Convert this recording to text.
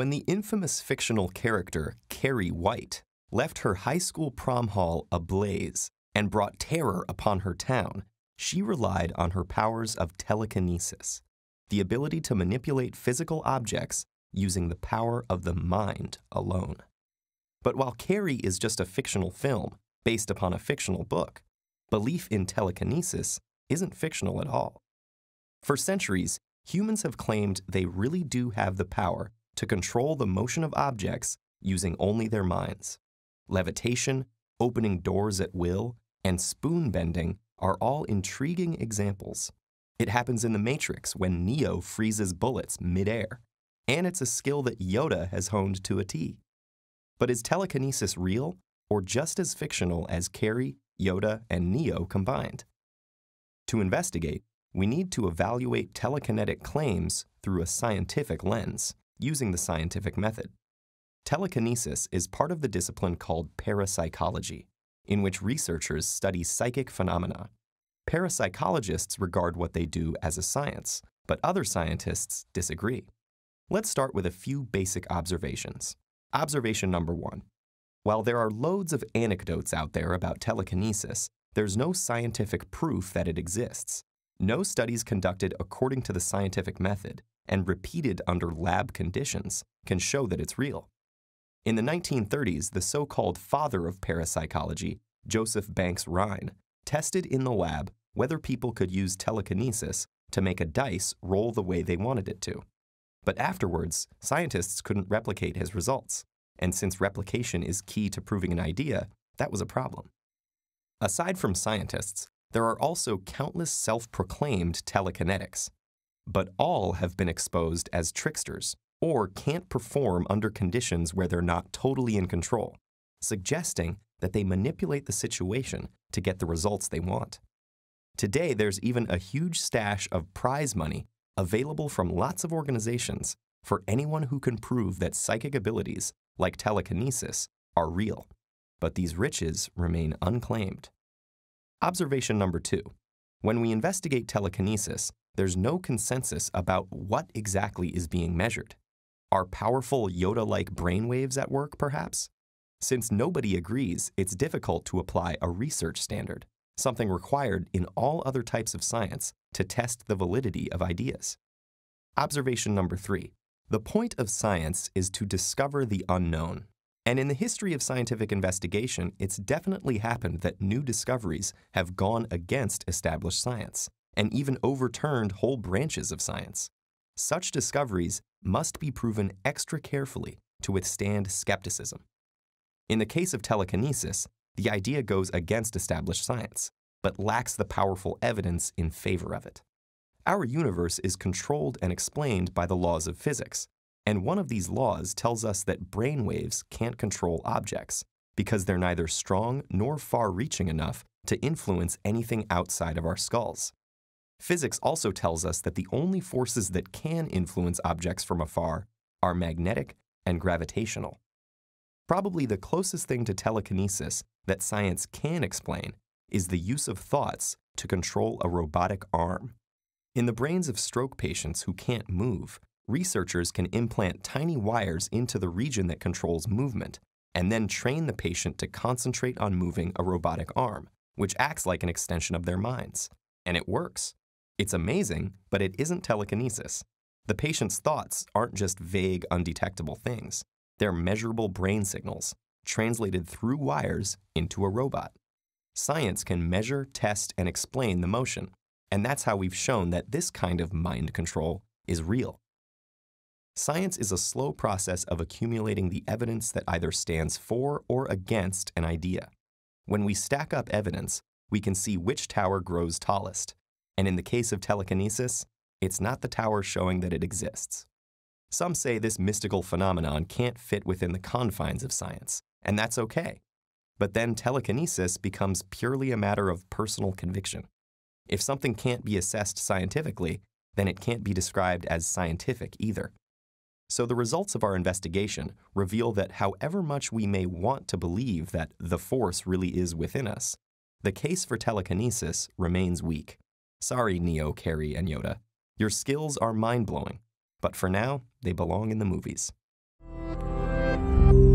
When the infamous fictional character Carrie White left her high school prom hall ablaze and brought terror upon her town, she relied on her powers of telekinesis, the ability to manipulate physical objects using the power of the mind alone. But while Carrie is just a fictional film based upon a fictional book, belief in telekinesis isn't fictional at all. For centuries, humans have claimed they really do have the power to control the motion of objects using only their minds. Levitation, opening doors at will, and spoon bending are all intriguing examples. It happens in The Matrix when Neo freezes bullets midair, and it's a skill that Yoda has honed to a T. But is telekinesis real, or just as fictional as Carrie, Yoda, and Neo combined? To investigate, we need to evaluate telekinetic claims through a scientific lens, using the scientific method. Telekinesis is part of the discipline called parapsychology, in which researchers study psychic phenomena. Parapsychologists regard what they do as a science, but other scientists disagree. Let's start with a few basic observations. Observation number 1. While there are loads of anecdotes out there about telekinesis, there's no scientific proof that it exists. No studies conducted according to the scientific method and repeated under lab conditions can show that it's real. In the 1930s, the so-called father of parapsychology, Joseph Banks Rhine, tested in the lab whether people could use telekinesis to make a dice roll the way they wanted it to. But afterwards, scientists couldn't replicate his results, and since replication is key to proving an idea, that was a problem. Aside from scientists, there are also countless self-proclaimed telekinetics, but all have been exposed as tricksters or can't perform under conditions where they're not totally in control, suggesting that they manipulate the situation to get the results they want. Today, there's even a huge stash of prize money available from lots of organizations for anyone who can prove that psychic abilities, like telekinesis, are real. But these riches remain unclaimed. Observation number 2. When we investigate telekinesis, there's no consensus about what exactly is being measured. Are powerful Yoda-like brainwaves at work, perhaps? Since nobody agrees, it's difficult to apply a research standard, something required in all other types of science to test the validity of ideas. Observation number 3. The point of science is to discover the unknown. And in the history of scientific investigation, it's definitely happened that new discoveries have gone against established science, and even overturned whole branches of science. Such discoveries must be proven extra carefully to withstand skepticism. In the case of telekinesis, the idea goes against established science, but lacks the powerful evidence in favor of it. Our universe is controlled and explained by the laws of physics, and one of these laws tells us that brainwaves can't control objects because they're neither strong nor far-reaching enough to influence anything outside of our skulls. Physics also tells us that the only forces that can influence objects from afar are magnetic and gravitational. Probably the closest thing to telekinesis that science can explain is the use of thoughts to control a robotic arm. In the brains of stroke patients who can't move, researchers can implant tiny wires into the region that controls movement, and then train the patient to concentrate on moving a robotic arm, which acts like an extension of their minds. And it works. It's amazing, but it isn't telekinesis. The patient's thoughts aren't just vague, undetectable things. They're measurable brain signals, translated through wires into a robot. Science can measure, test, and explain the motion, and that's how we've shown that this kind of mind control is real. Science is a slow process of accumulating the evidence that either stands for or against an idea. When we stack up evidence, we can see which tower grows tallest. And in the case of telekinesis, it's not the tower showing that it exists. Some say this mystical phenomenon can't fit within the confines of science, and that's okay. But then telekinesis becomes purely a matter of personal conviction. If something can't be assessed scientifically, then it can't be described as scientific either. So the results of our investigation reveal that however much we may want to believe that the force really is within us, the case for telekinesis remains weak. Sorry, Neo, Carrie, and Yoda. Your skills are mind-blowing, but for now, they belong in the movies. nhé.